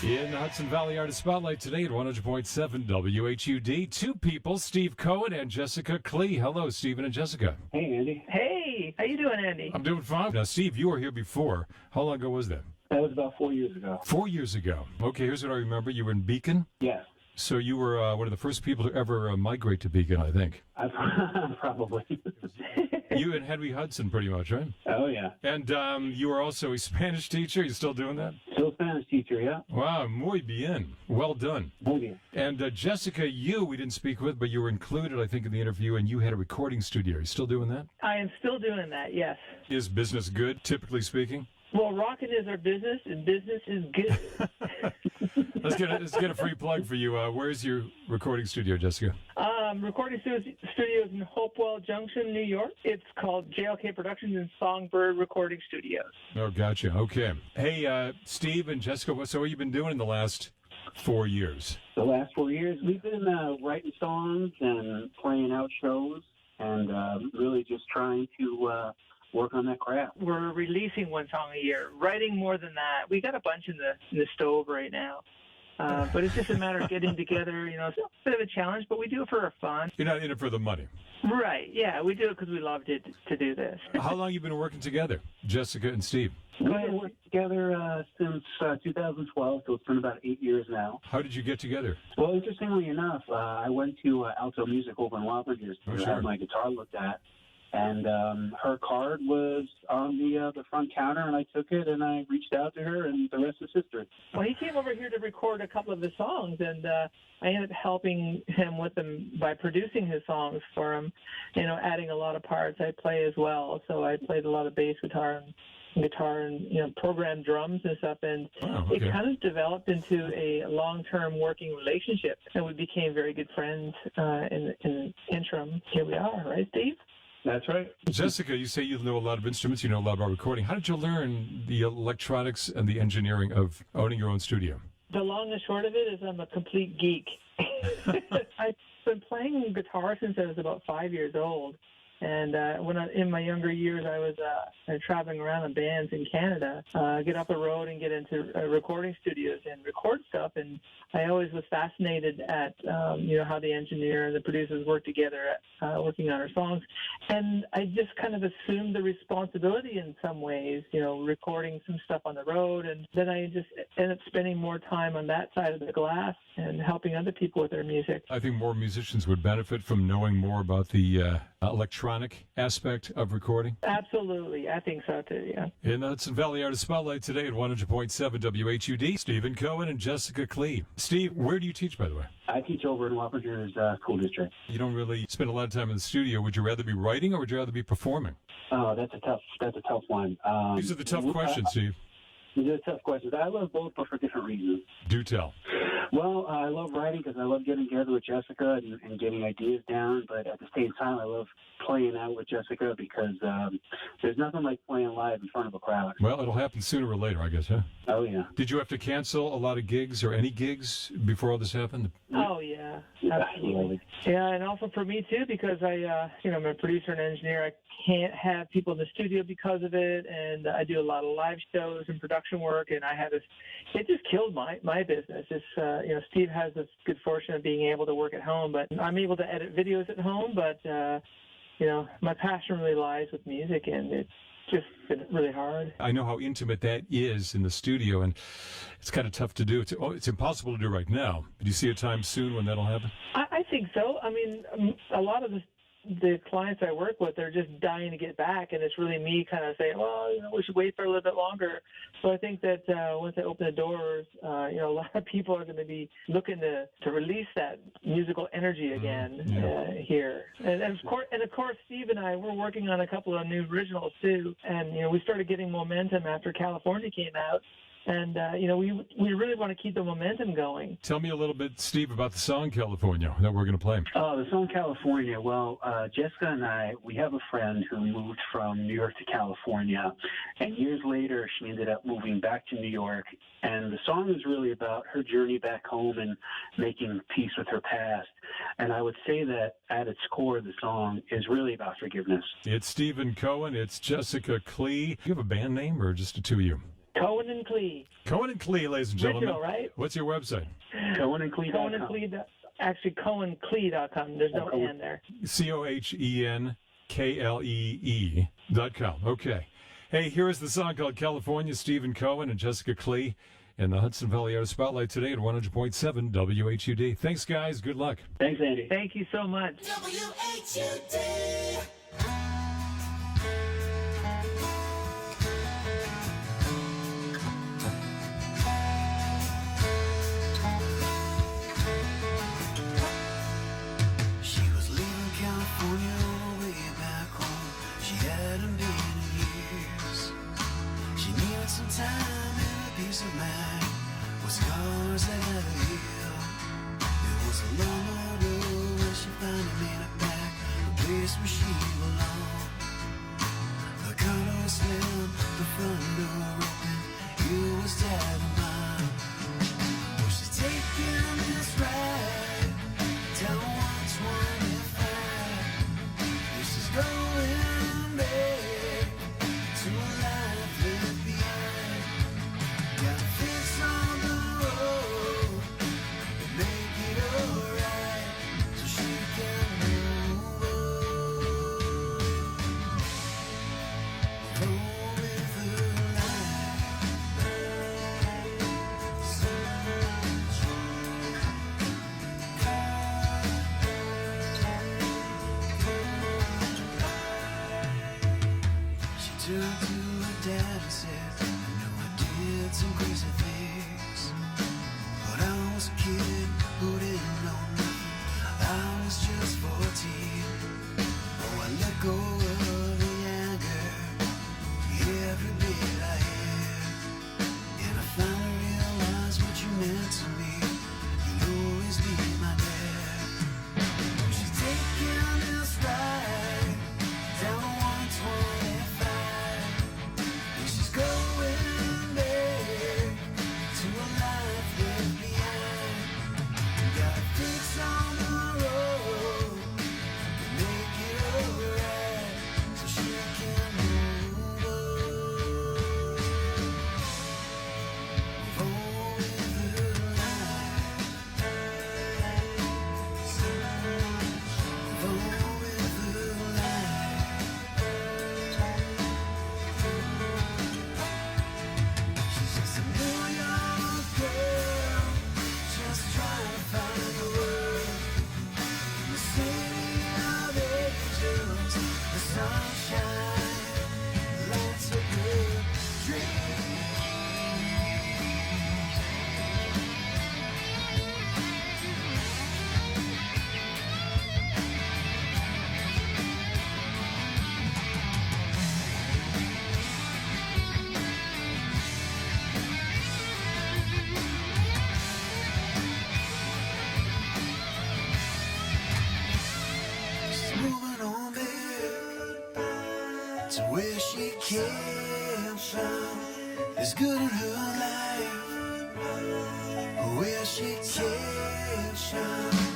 In the Hudson Valley Artist Spotlight today at 100.7 WHUD, two people, Steve Cohen and Jessica Klee. Hello, Stephen and Jessica. Hey, Andy. Hey, how you doing, Andy? I'm doing fine. Now, Steve, you were here before. How long ago was that? That was about 4 years ago. 4 years ago. Okay, here's what I remember. You were in Beacon? Yes. So you were one of the first people to ever migrate to Beacon, I think. Probably. You and Henry Hudson, pretty much, right? Oh, yeah. And you were also a Spanish teacher. You still doing that? Still a Spanish teacher, yeah. Wow, muy bien. Well done. Muy bien. And Jessica, we didn't speak with, but you were included, I think, in the interview, and you had a recording studio. Are you still doing that? I am still doing that, yes. Is business good, typically speaking? Well, rocking is our business, and business is good. Let's get a free plug for you. Where's your recording studio, Jessica? Recording studios in Hopewell Junction, New York. It's called JLK Productions and Songbird Recording Studios. Oh, gotcha. Okay. Hey, Steve and Jessica, so what have you been doing in the last 4 years? The last 4 years, we've been writing songs and playing out shows and really just trying to work on that craft. We're releasing one song a year, writing more than that. We got a bunch in the stove right now. But it's just a matter of getting together. You know, it's a bit of a challenge, but we do it for our fun. You're not in it for the money. Right, yeah. We do it because we love to do this. How long have you been working together, Jessica and Steve? We've been working together since 2012, so it's been about 8 years now. How did you get together? Well, interestingly enough, I went to Alto Music over in Wappingers to have my guitar looked at. And her card was on the front counter, and I took it, and I reached out to her, and the rest is history. Well, he came over here to record a couple of his songs, and I ended up helping him with them by producing his songs for him, you know, adding a lot of parts. I play as well, so I played a lot of bass guitar and you know, programmed drums and stuff, and it kind of developed into a long-term working relationship, and we became very good friends in the interim. Here we are, right, Steve? That's right. Jessica, you say you know a lot of instruments, you know a lot about recording. How did you learn the electronics and the engineering of owning your own studio? The long and short of it is I'm a complete geek. I've been playing guitar since I was about 5 years old. And in my younger years, I was traveling around in bands in Canada, get off the road and get into recording studios and record stuff. And I always was fascinated at, you know, how the engineer and the producers work together working on our songs. And I just kind of assumed the responsibility in some ways, you know, recording some stuff on the road. And then I just ended up spending more time on that side of the glass and helping other people with their music. I think more musicians would benefit from knowing more about the electronic aspect of recording. Absolutely. I think so, too, yeah. In the Hudson Valley Artist Spotlight today at 100.7 WHUD, Stephen Cohen and Jessica Klee. Steve, where do you teach, by the way? I teach over in Wappingers School District. You don't really spend a lot of time in the studio. Would you rather be writing or would you rather be performing? Oh, that's a tough one. These are the tough questions, Steve. These are tough questions. I love both, but for different reasons. Do tell. Well, I love writing because I love getting together with Jessica and getting ideas down. But at the same time, I love playing out with Jessica because there's nothing like playing live in front of a crowd. Well, it'll happen sooner or later, I guess, huh? Oh, yeah. Did you have to cancel a lot of gigs or any gigs before all this happened? Oh, yeah. Absolutely. Yeah, and also for me, too, because I'm a producer and engineer. I can't have people in the studio because of it, and I do a lot of live shows and production work, and it just killed my business. It's, Steve has this good fortune of being able to work at home, but I'm able to edit videos at home, but, my passion really lies with music, and it's just been really hard. I know how intimate that is in the studio, and it's kind of tough to do. It's impossible to do right now. Do you see a time soon when that'll happen? I think so. I mean, a lot of the clients I work with, they're just dying to get back, and it's really me kind of saying, well, we should wait for a little bit longer. So I think that once I open the doors, a lot of people are going to be looking to release that musical energy again here. And of course, Steve and I, we're working on a couple of new originals too, and we started getting momentum after California came out. And, we really want to keep the momentum going. Tell me a little bit, Steve, about the song California that we're going to play. Oh, the song California. Well, Jessica and I, we have a friend who moved from New York to California. And years later, she ended up moving back to New York. And the song is really about her journey back home and making peace with her past. And I would say that at its core, the song is really about forgiveness. It's Stephen Cohen. It's Jessica Klee. Do you have a band name or just the two of you? Cohen and and Klee. Cohen and Klee, ladies and gentlemen. Original, right? What's your website? CohenandKlee.com. Cohen and Klee. Actually, CohenKlee.com. There's no N there. CohenKlee.com. Okay. Hey, here is the song called California. Stephen Cohen and Jessica Klee in the Hudson Valley Artist Spotlight today at 100.7 WHUD. Thanks, guys. Good luck. Thanks, Andy. Thank you so much. WHUD. She was leaving California on her way back home. She hadn't been in years. She needed some time and a peace of mind with scars that had to heal. It was a long road when she finally made it back, the place where she belonged. The car door slammed, the front door open. You was dead of mine. Well, she's taking this ride down 125. This is going back to a life left behind. Got to fix on the road and make it alright so she can move on. Roll with the She turned to her dad and said, I know I did some crazy things, but I was a kid who didn't know nothing. I was just 14. Oh, I let go of the anger, every bit I had, and I finally realized what you meant to me. You'll always be my dad. She's taking this ride down 125. And she's going back to a life left behind. Got to fix on the road and make it alright so she can move on. Move on with her life. Move on with her life. She's just a New York girl, just trying to find the world. In the city of angels, the sunshine lights up her dream. She's moving on back to where she came from. It's good in her life, where she came from.